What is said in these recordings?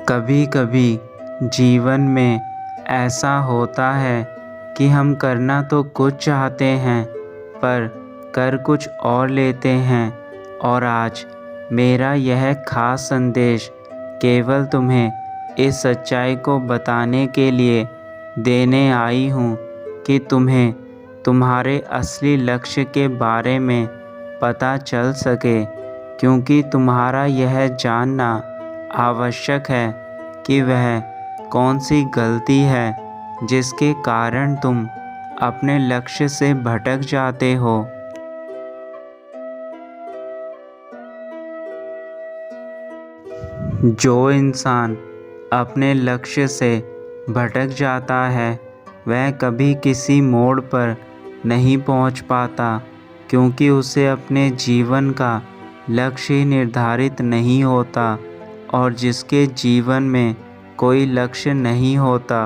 कभी कभी जीवन में ऐसा होता है कि हम करना तो कुछ चाहते हैं पर कर कुछ और लेते हैं। और आज मेरा यह खास संदेश केवल तुम्हें इस सच्चाई को बताने के लिए देने आई हूँ कि तुम्हें तुम्हारे असली लक्ष्य के बारे में पता चल सके, क्योंकि तुम्हारा यह जानना आवश्यक है कि वह कौन सी गलती है जिसके कारण तुम अपने लक्ष्य से भटक जाते हो। जो इंसान अपने लक्ष्य से भटक जाता है वह कभी किसी मोड़ पर नहीं पहुंच पाता, क्योंकि उसे अपने जीवन का लक्ष्य ही निर्धारित नहीं होता। और जिसके जीवन में कोई लक्ष्य नहीं होता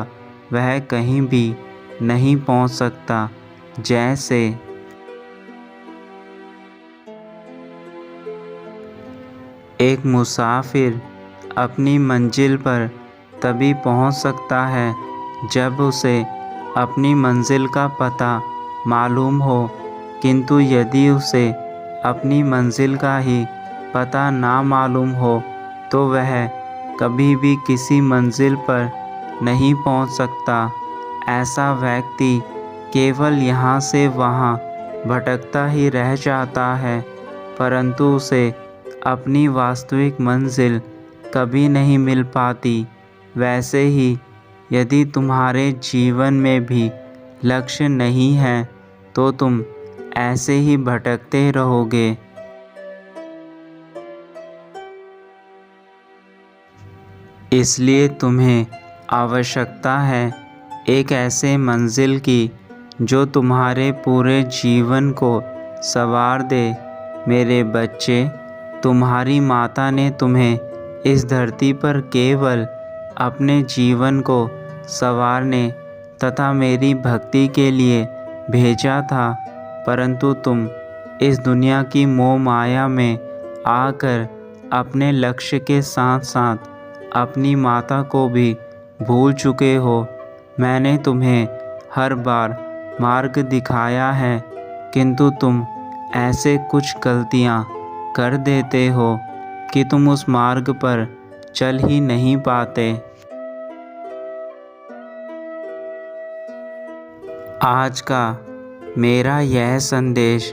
वह कहीं भी नहीं पहुंच सकता। जैसे एक मुसाफिर अपनी मंजिल पर तभी पहुंच सकता है जब उसे अपनी मंजिल का पता मालूम हो, किंतु यदि उसे अपनी मंजिल का ही पता ना मालूम हो तो वह कभी भी किसी मंजिल पर नहीं पहुंच सकता। ऐसा व्यक्ति केवल यहाँ से वहाँ भटकता ही रह जाता है, परंतु उसे अपनी वास्तविक मंजिल कभी नहीं मिल पाती। वैसे ही यदि तुम्हारे जीवन में भी लक्ष्य नहीं है तो तुम ऐसे ही भटकते रहोगे। इसलिए तुम्हें आवश्यकता है एक ऐसे मंजिल की जो तुम्हारे पूरे जीवन को संवार दे। मेरे बच्चे, तुम्हारी माता ने तुम्हें इस धरती पर केवल अपने जीवन को संवारने तथा मेरी भक्ति के लिए भेजा था, परंतु तुम इस दुनिया की मोह माया में आकर अपने लक्ष्य के साथ साथ अपनी माता को भी भूल चुके हो। मैंने तुम्हें हर बार मार्ग दिखाया है, किंतु तुम ऐसे कुछ गलतियां कर देते हो कि तुम उस मार्ग पर चल ही नहीं पाते। आज का मेरा यह संदेश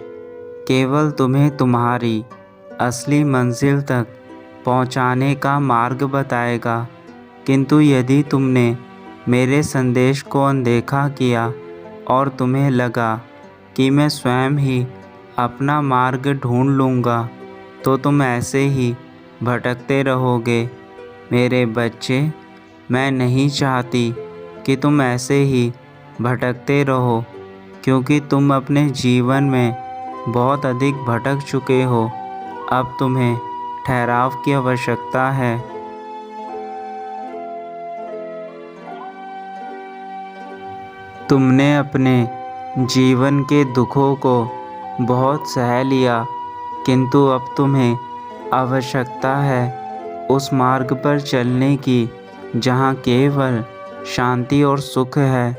केवल तुम्हें तुम्हारी असली मंजिल तक पहुंचाने का मार्ग बताएगा, किंतु यदि तुमने मेरे संदेश को अनदेखा किया और तुम्हें लगा कि मैं स्वयं ही अपना मार्ग ढूंढ लूँगा तो तुम ऐसे ही भटकते रहोगे। मेरे बच्चे, मैं नहीं चाहती कि तुम ऐसे ही भटकते रहो, क्योंकि तुम अपने जीवन में बहुत अधिक भटक चुके हो। अब तुम्हें ठहराव की आवश्यकता है। तुमने अपने जीवन के दुखों को बहुत सह लिया, किंतु अब तुम्हें आवश्यकता है उस मार्ग पर चलने की जहाँ केवल शांति और सुख है।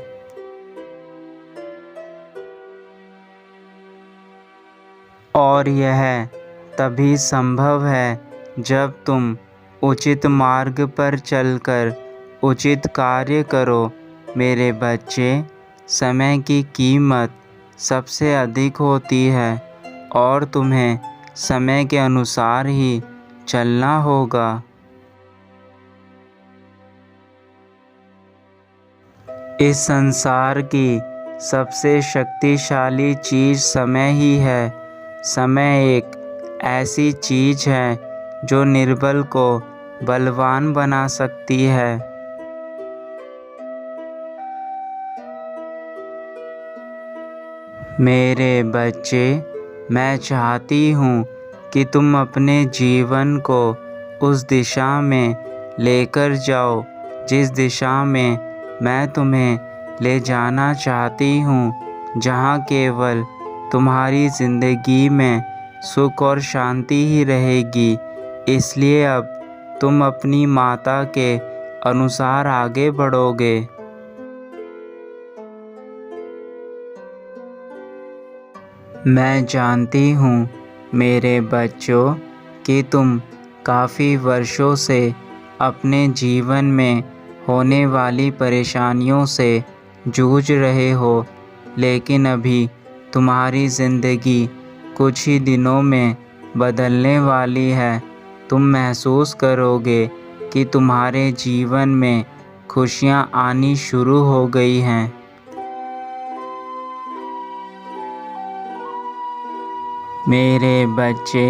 और यह तभी संभव है जब तुम उचित मार्ग पर चलकर उचित कार्य करो। मेरे बच्चे, समय की कीमत सबसे अधिक होती है और तुम्हें समय के अनुसार ही चलना होगा। इस संसार की सबसे शक्तिशाली चीज़ समय ही है। समय एक ऐसी चीज़ है जो निर्बल को बलवान बना सकती है। मेरे बच्चे, मैं चाहती हूँ कि तुम अपने जीवन को उस दिशा में लेकर जाओ जिस दिशा में मैं तुम्हें ले जाना चाहती हूँ, जहाँ केवल तुम्हारी ज़िंदगी में सुख और शांति ही रहेगी। इसलिए अब तुम अपनी माता के अनुसार आगे बढ़ोगे। मैं जानती हूँ मेरे बच्चों कि तुम काफ़ी वर्षों से अपने जीवन में होने वाली परेशानियों से जूझ रहे हो, लेकिन अभी तुम्हारी ज़िंदगी कुछ ही दिनों में बदलने वाली है। तुम महसूस करोगे कि तुम्हारे जीवन में खुशियाँ आनी शुरू हो गई हैं। मेरे बच्चे,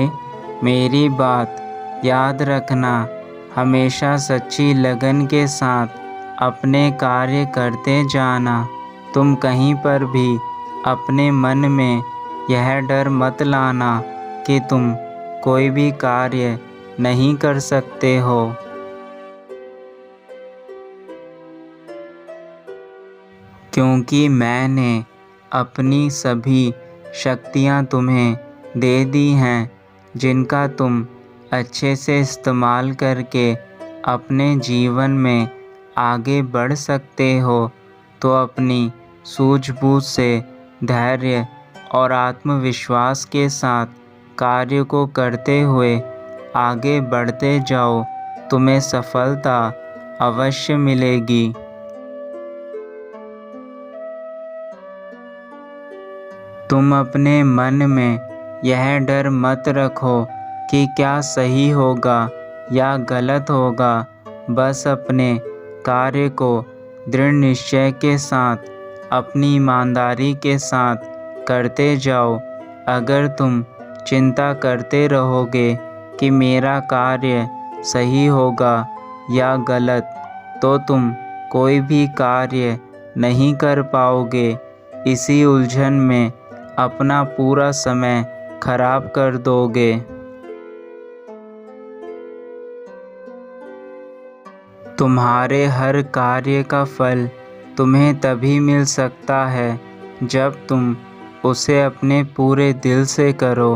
मेरी बात याद रखना, हमेशा सच्ची लगन के साथ अपने कार्य करते जाना। तुम कहीं पर भी अपने मन में यह डर मत लाना कि तुम कोई भी कार्य नहीं कर सकते हो। क्योंकि मैंने अपनी सभी शक्तियाँ तुम्हें दे दी हैं, जिनका तुम अच्छे से इस्तेमाल करके अपने जीवन में आगे बढ़ सकते हो। तो अपनी सूझबूझ से धैर्य और आत्मविश्वास के साथ कार्य को करते हुए आगे बढ़ते जाओ। तुम्हें सफलता अवश्य मिलेगी। तुम अपने मन में यह डर मत रखो कि क्या सही होगा या गलत होगा। बस अपने कार्य को दृढ़ निश्चय के साथ, अपनी ईमानदारी के साथ करते जाओ। अगर तुम चिंता करते रहोगे कि मेरा कार्य सही होगा या गलत, तो तुम कोई भी कार्य नहीं कर पाओगे। इसी उलझन में अपना पूरा समय खराब कर दोगे। तुम्हारे हर कार्य का फल तुम्हें तभी मिल सकता है जब तुम उसे अपने पूरे दिल से करो।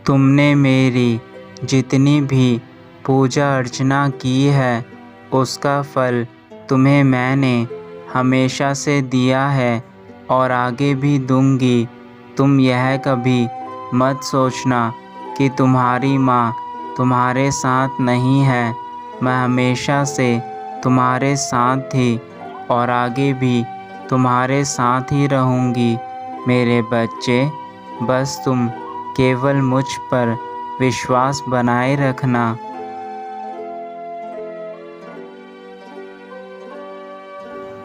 तुमने मेरी जितनी भी पूजा अर्चना की है, उसका फल तुम्हें मैंने हमेशा से दिया है और आगे भी दूंगी। तुम यह कभी मत सोचना कि तुम्हारी माँ तुम्हारे साथ नहीं है। मैं हमेशा से तुम्हारे साथ थी और आगे भी तुम्हारे साथ ही रहूँगी। मेरे बच्चे, बस तुम केवल मुझ पर विश्वास बनाए रखना।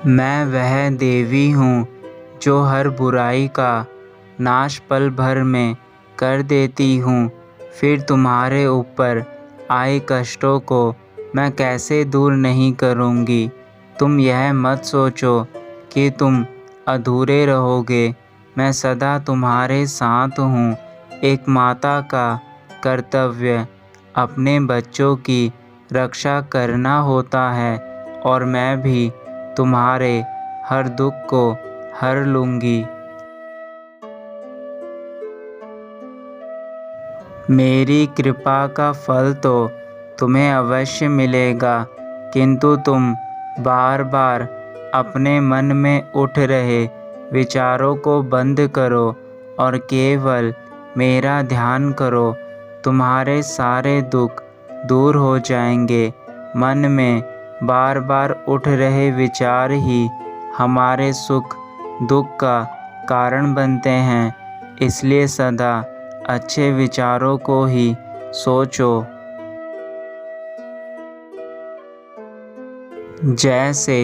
मैं वह देवी हूँ जो हर बुराई का नाश पल भर में कर देती हूँ। फिर तुम्हारे ऊपर आए कष्टों को मैं कैसे दूर नहीं करूँगी। तुम यह मत सोचो कि तुम अधूरे रहोगे। मैं सदा तुम्हारे साथ हूँ। एक माता का कर्तव्य अपने बच्चों की रक्षा करना होता है और मैं भी तुम्हारे हर दुख को हर लूँगी। मेरी कृपा का फल तो तुम्हें अवश्य मिलेगा, किंतु तुम बार बार अपने मन में उठ रहे विचारों को बंद करो और केवल मेरा ध्यान करो। तुम्हारे सारे दुख दूर हो जाएंगे। मन में बार बार उठ रहे विचार ही हमारे सुख दुख का कारण बनते हैं। इसलिए सदा अच्छे विचारों को ही सोचो। जैसे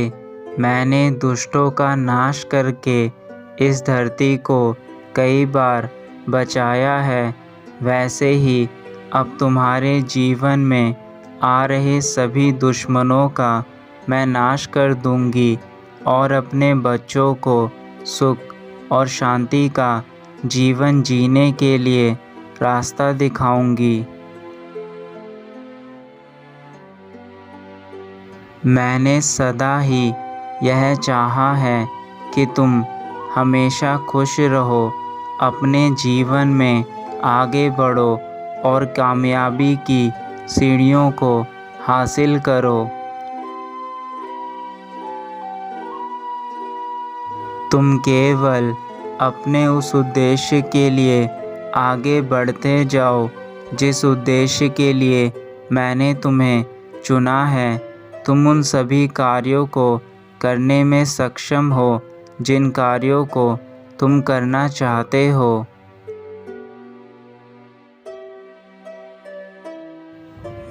मैंने दुष्टों का नाश करके इस धरती को कई बार बचाया है, वैसे ही अब तुम्हारे जीवन में आ रहे सभी दुश्मनों का मैं नाश कर दूंगी और अपने बच्चों को सुख और शांति का जीवन जीने के लिए रास्ता दिखाऊंगी। मैंने सदा ही यह चाहा है कि तुम हमेशा खुश रहो। अपने जीवन में आगे बढ़ो और कामयाबी की सीढ़ियों को हासिल करो। तुम केवल अपने उस उद्देश्य के लिए आगे बढ़ते जाओ जिस उद्देश्य के लिए मैंने तुम्हें चुना है। तुम उन सभी कार्यों को करने में सक्षम हो जिन कार्यों को तुम करना चाहते हो।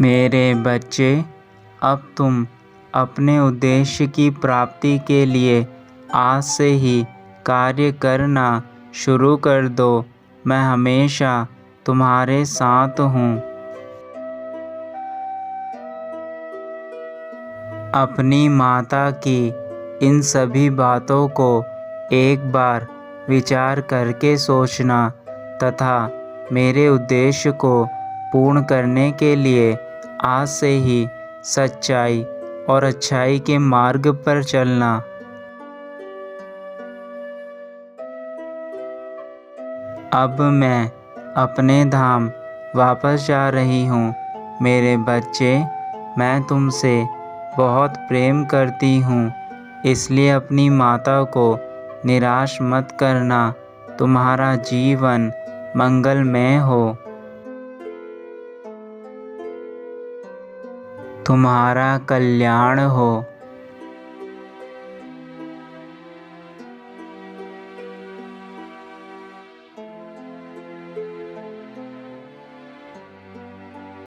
मेरे बच्चे, अब तुम अपने उद्देश्य की प्राप्ति के लिए आज से ही कार्य करना शुरू कर दो। मैं हमेशा तुम्हारे साथ हूँ। अपनी माता की इन सभी बातों को एक बार विचार करके सोचना तथा मेरे उद्देश्य को पूर्ण करने के लिए आज से ही सच्चाई और अच्छाई के मार्ग पर चलना। अब मैं अपने धाम वापस जा रही हूँ। मेरे बच्चे, मैं तुमसे बहुत प्रेम करती हूँ, इसलिए अपनी माता को निराश मत करना। तुम्हारा जीवन मंगलमय हो। तुम्हारा कल्याण हो।